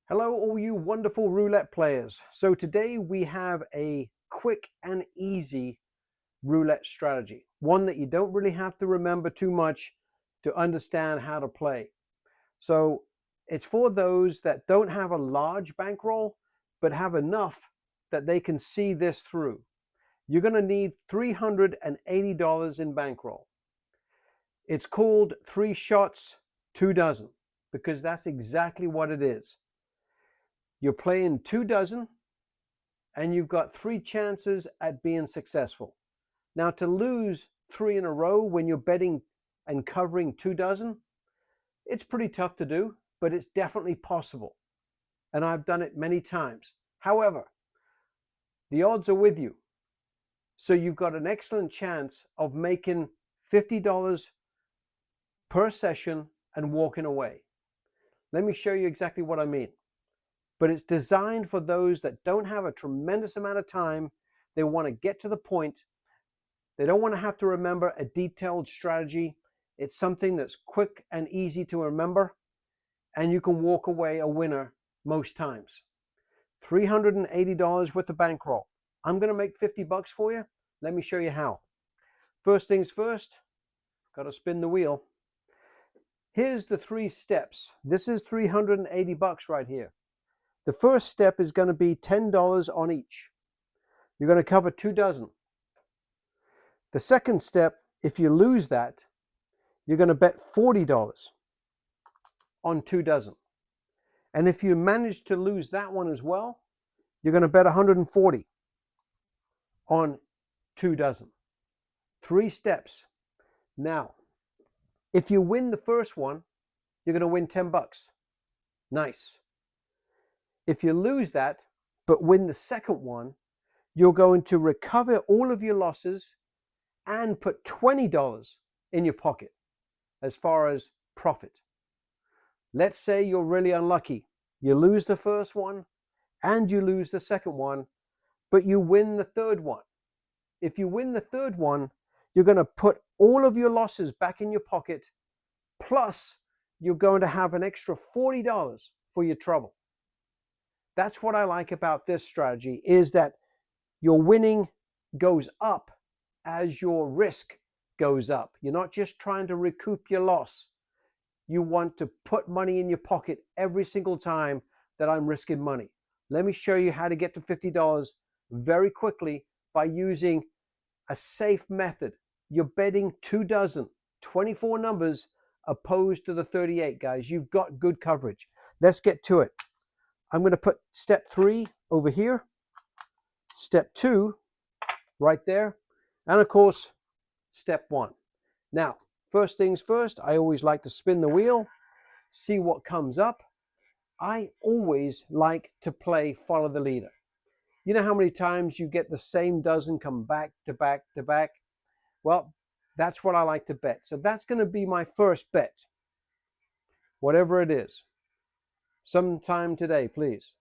Hello, all you wonderful roulette players. So today we have a quick and easy roulette strategy. One that you don't really have to remember too much to understand how to play. So it's for those that don't have a large bankroll, but have enough that they can see this through. You're going to need $380 in bankroll. It's called 3 shots, 2 dozen, because that's exactly what it is. You're playing 2 dozen and you've got 3 chances at being successful. Now, to lose 3 in a row when you're betting and covering 2 dozen, it's pretty tough to do, but it's definitely possible. And I've done it many times. However, the odds are with you. So you've got an excellent chance of making $50 per session and walking away. Let me show you exactly what I mean. But it's designed for those that don't have a tremendous amount of time. They want to get to the point. They don't want to have to remember a detailed strategy. It's something that's quick and easy to remember, and you can walk away a winner most times. $380 worth of bankroll. I'm going to make 50 bucks for you. Let me show you how. First things first, got to spin the wheel. Here's the 3 steps. This is 380 bucks right here. The first step is going to be $10 on each. You're going to cover 2 dozen. The second step, if you lose that, you're going to bet $40 on 2 dozen. And if you manage to lose that one as well, you're going to bet $140 on 2 dozen. 3 steps. Now, if you win the first one, you're going to win 10 bucks. Nice. If you lose that, but win the second one, you're going to recover all of your losses and put $20 in your pocket as far as profit. Let's say you're really unlucky. You lose the first one and you lose the second one, but you win the third one. If you win the third one, you're going to put all of your losses back in your pocket, plus you're going to have an extra $40 for your trouble. That's what I like about this strategy, is that your winning goes up as your risk goes up. You're not just trying to recoup your loss. You want to put money in your pocket every single time that I'm risking money. Let me show you how to get to $50 very quickly by using a safe method. You're betting 2 dozen, 24 numbers opposed to the 38, guys. You've got good coverage. Let's get to it. I'm going to put step 3 over here, step 2 right there, and of course, step 1. Now, first things first, I always like to spin the wheel, see what comes up. I always like to play follow the leader. You know how many times you get the same dozen come back to back to back? Well, that's what I like to bet. So that's going to be my first bet, whatever it is. Sometime today, please.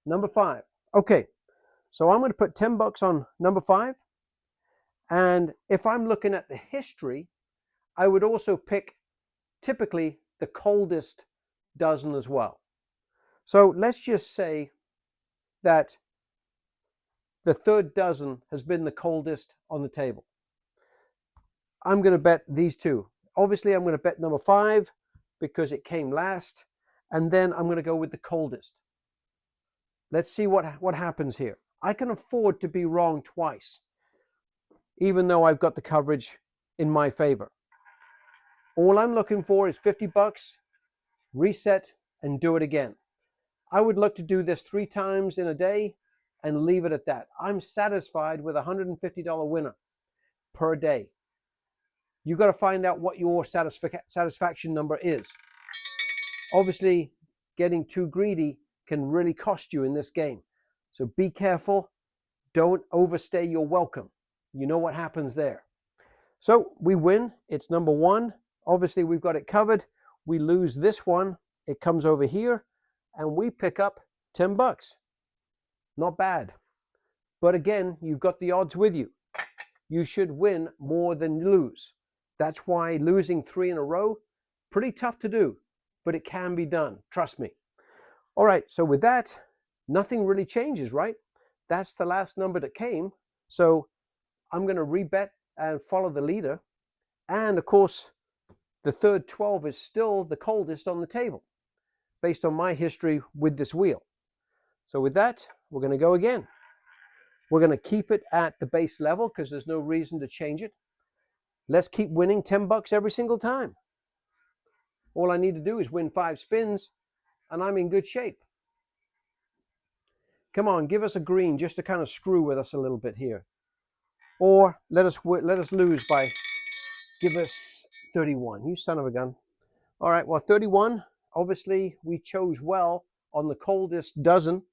Number 5. Okay, so I'm going to put 10 bucks on number 5. And if I'm looking at the history, I would also pick typically the coldest dozen as well. So let's just say that the third dozen has been the coldest on the table. I'm going to bet these 2. Obviously, I'm going to bet number 5 because it came last. And then I'm going to go with the coldest. Let's see what happens here. I can afford to be wrong twice, even though I've got the coverage in my favor. All I'm looking for is 50 bucks, reset, and do it again. I would look to do this 3 times in a day and leave it at that. I'm satisfied with a $150 winner per day. You've got to find out what your satisfaction number is. Obviously, getting too greedy can really cost you in this game. So be careful. Don't overstay your welcome. You know what happens there. So we win. It's number 1. Obviously, we've got it covered. We lose this one. It comes over here, and we pick up 10 bucks. Not bad. But again, you've got the odds with you. You should win more than lose. That's why losing 3 in a row, pretty tough to do. but it can be done. Trust me. All right, so with that, nothing really changes, right? That's the last number that came. So I'm going to rebet and follow the leader. And of course, the third 12 is still the coldest on the table, based on my history with this wheel. So with that, we're going to go again. We're going to keep it at the base level because there's no reason to change it. Let's keep winning 10 bucks every single time. All I need to do is win 5 spins, and I'm in good shape. Come on, give us a green just to kind of screw with us a little bit here. Or let us lose by, give us 31. You son of a gun. All right, well, 31, obviously we chose well on the coldest dozen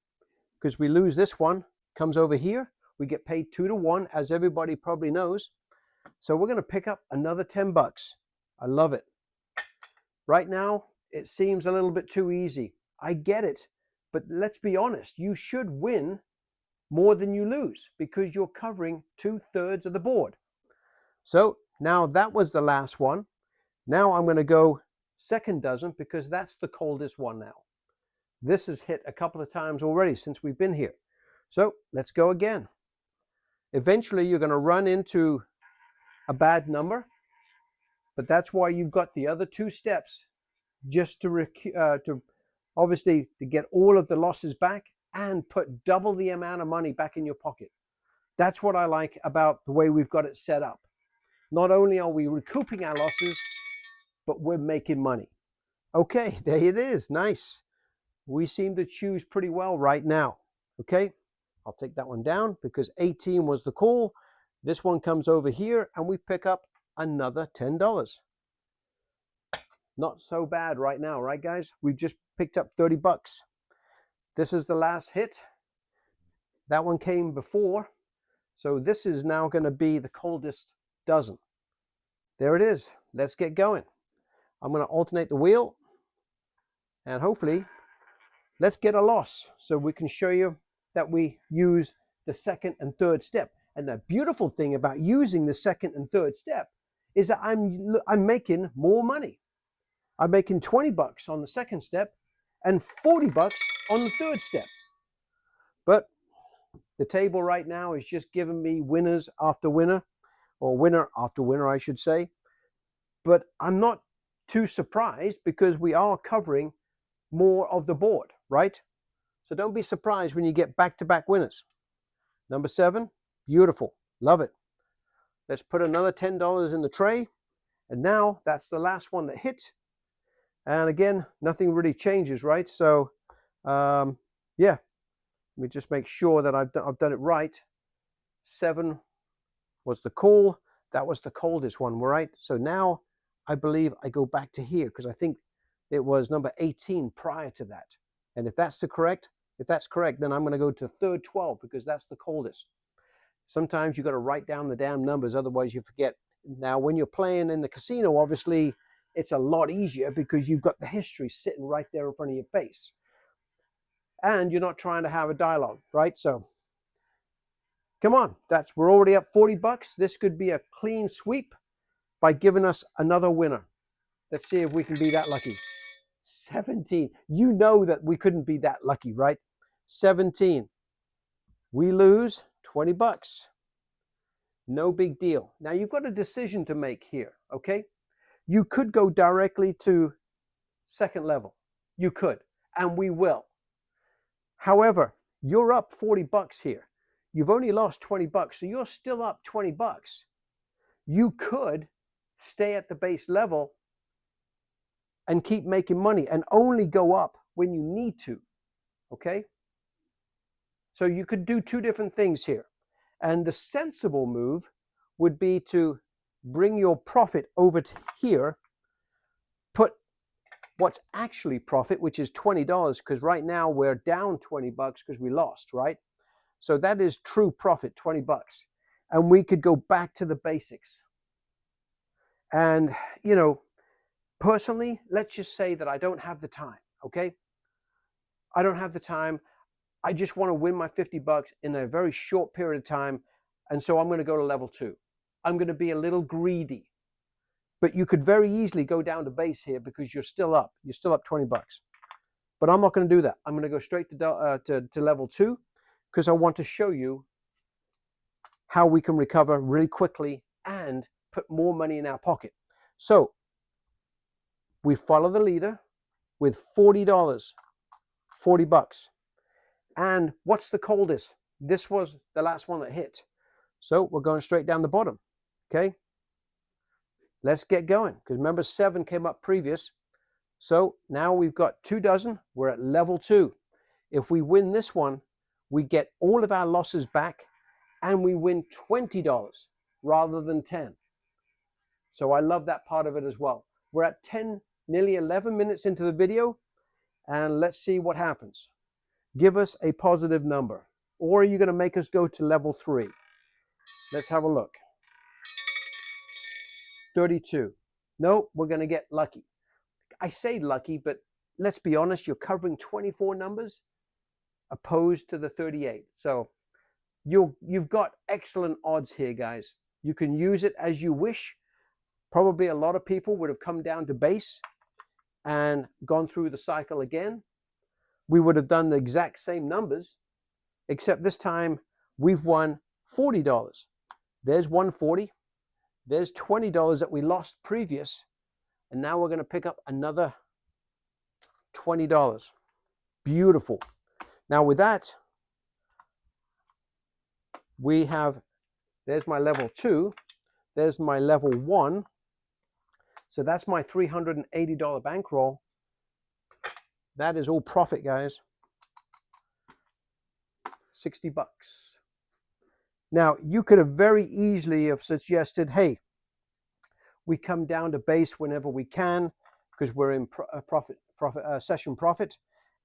because we lose this one, comes over here. We get paid 2 to 1, as everybody probably knows. So we're going to pick up another 10 bucks. I love it. Right now, it seems a little bit too easy. I get it. But let's be honest, you should win more than you lose because you're covering 2/3 of the board. So now that was the last one. Now I'm going to go second dozen because that's the coldest one now. This has hit a couple of times already since we've been here. So let's go again. Eventually, you're going to run into a bad number, but that's why you've got the other 2 steps just to obviously to get all of the losses back and put double the amount of money back in your pocket. That's what I like about the way we've got it set up. Not only are we recouping our losses, but we're making money. Okay, there it is. Nice. We seem to choose pretty well right now. Okay, I'll take that one down because 18 was the call. This one comes over here and we pick up another $10. Not so bad right now, right guys? We've just picked up 30 bucks. This is the last hit. That one came before. So this is now going to be the coldest dozen. There it is. Let's get going. I'm going to alternate the wheel and hopefully let's get a loss so we can show you that we use the second and third step. And the beautiful thing about using the second and third step is that I'm making more money. I'm making 20 bucks on the second step and 40 bucks on the third step. But the table right now is just giving me winners after winner, or winner after winner, I should say. But I'm not too surprised because we are covering more of the board, right? So don't be surprised when you get back-to-back winners. Number 7, beautiful, love it. Let's put another $10 in the tray. And now that's the last one that hit. And again, nothing really changes, right? So, yeah, let me just make sure that I've done it right. 7 was the call. That was the coldest one, right? So now I believe I go back to here because I think it was number 18 prior to that. And if that's correct, then I'm going to go to third 12 because that's the coldest. Sometimes you got to write down the damn numbers, otherwise you forget. Now, when you're playing in the casino, obviously, it's a lot easier because you've got the history sitting right there in front of your face. And you're not trying to have a dialogue, right? So, come on. We're already up 40 bucks. This could be a clean sweep by giving us another winner. Let's see if we can be that lucky. 17. You know that we couldn't be that lucky, right? 17. We lose 20 bucks. No big deal. Now, you've got a decision to make here, okay? You could go directly to second level. You could, and we will. However, you're up 40 bucks here. You've only lost 20 bucks, so you're still up 20 bucks. You could stay at the base level and keep making money and only go up when you need to, okay? So you could do 2 different things here. And the sensible move would be to bring your profit over to here, put what's actually profit, which is $20, because right now we're down 20 bucks because we lost, right? So that is true profit, 20 bucks. And we could go back to the basics. And, you know, personally, let's just say that I don't have the time, okay? I don't have the time. I just want to win my 50 bucks in a very short period of time. And so I'm going to go to level 2. I'm going to be a little greedy. But you could very easily go down to base here because you're still up. You're still up 20 bucks. But I'm not going to do that. I'm going to go straight to level 2 because I want to show you how we can recover really quickly and put more money in our pocket. So we follow the leader with $40, 40 bucks. And what's the coldest? This was the last one that hit. So we're going straight down the bottom. Okay. Let's get going. Because remember, 7 came up previous. So now we've got 2 dozen. We're at level 2. If we win this one, we get all of our losses back and we win $20 rather than 10. So I love that part of it as well. We're at 10, nearly 11 minutes into the video, and let's see what happens. Give us a positive number, or are you going to make us go to level 3? Let's have a look. 32. No, we're going to get lucky. I say lucky, but let's be honest, you're covering 24 numbers opposed to the 38. So you've got excellent odds here, guys. You can use it as you wish. Probably a lot of people would have come down to base and gone through the cycle again. We would have done the exact same numbers, except this time we've won $40. There's $140. There's $20 that we lost previous. And now we're going to pick up another $20. Beautiful. Now with that, we have, there's my level 2. There's my level 1. So that's my $380 bankroll. That is all profit, guys. 60 bucks. Now, you could have very easily have suggested, hey, we come down to base whenever we can because we're in session profit.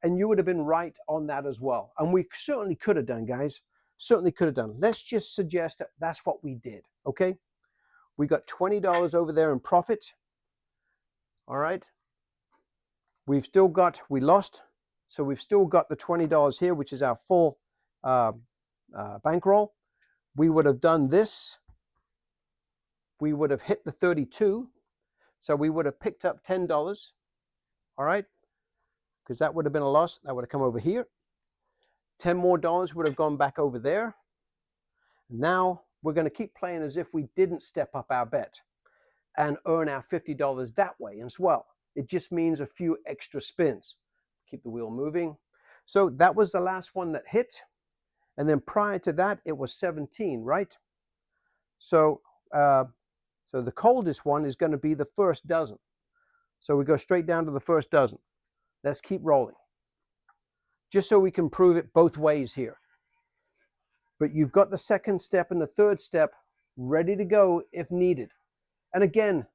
And you would have been right on that as well. And we certainly could have done, guys. Certainly could have done. Let's just suggest that that's what we did, okay? We got $20 over there in profit. All right. We lost. So we've still got the $20 here, which is our full bankroll. We would have done this. We would have hit the 32. So we would have picked up $10. All right. Because that would have been a loss. That would have come over here. $10 more would have gone back over there. Now we're going to keep playing as if we didn't step up our bet and earn our $50 that way as well. It just means a few extra spins. Keep the wheel moving. So that was the last one that hit. And then prior to that, it was 17, right? So, so the coldest one is going to be the first dozen. So we go straight down to the first dozen. Let's keep rolling. Just so we can prove it both ways here. But you've got the second step and the third step ready to go if needed. And again,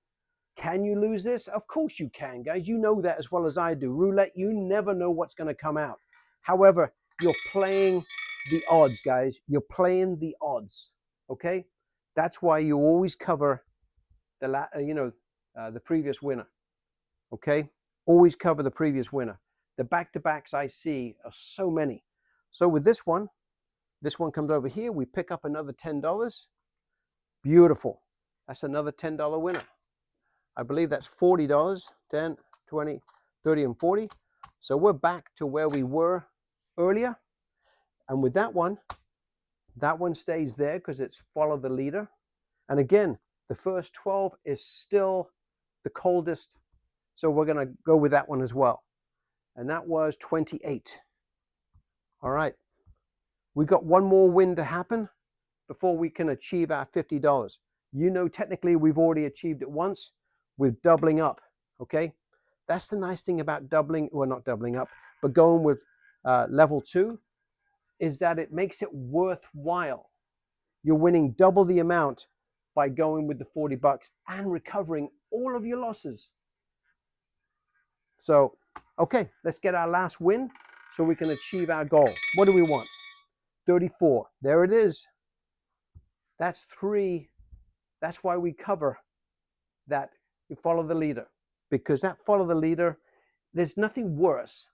can you lose this? Of course you can, guys. You know that as well as I do. Roulette, you never know what's going to come out. However, you're playing the odds, guys. You're playing the odds, okay? That's why you always cover the previous winner, okay? Always cover the previous winner. The back-to-backs I see are so many. So with this one comes over here. We pick up another $10. Beautiful. That's another $10 winner. I believe that's $40. 10, 20, 30, and 40. So we're back to where we were earlier. And with that one stays there because it's follow the leader. And again, the first 12 is still the coldest. So we're going to go with that one as well. And that was 28. All right. We got one more win to happen before we can achieve our $50. You know, technically we've already achieved it once with doubling up, okay? That's the nice thing about doubling, well, not doubling up, but going with level 2 is that it makes it worthwhile. You're winning double the amount by going with the 40 bucks and recovering all of your losses. So, okay, let's get our last win so we can achieve our goal. What do we want? 34. There it is. That's 3. That's why we cover that. You follow the leader, because that follow the leader, there's nothing worse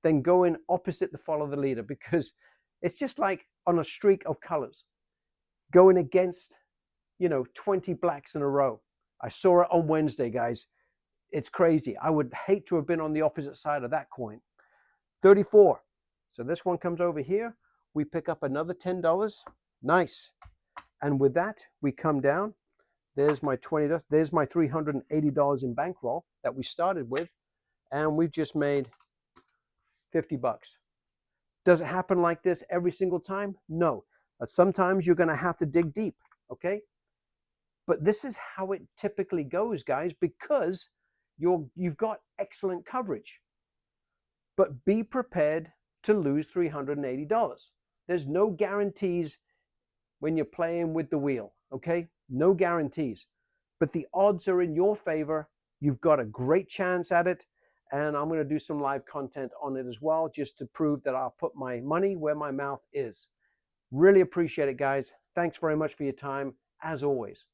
than going opposite the follow the leader, because it's just like on a streak of colors going against 20 blacks in a row. I saw it on Wednesday, guys. It's crazy. I would hate to have been on the opposite side of that coin. 34. So this one comes over here. We pick up another $10. Nice. And with that, we come down. There's my $20. There's my $380 in bankroll that we started with. And we've just made 50 bucks. Does it happen like this every single time? No. But sometimes you're going to have to dig deep, okay? But this is how it typically goes, guys, because you've got excellent coverage. But be prepared to lose $380. There's no guarantees when you're playing with the wheel, okay? No guarantees. But the odds are in your favor. You've got a great chance at it. And I'm going to do some live content on it as well, just to prove that I'll put my money where my mouth is. Really appreciate it, guys. Thanks very much for your time, as always.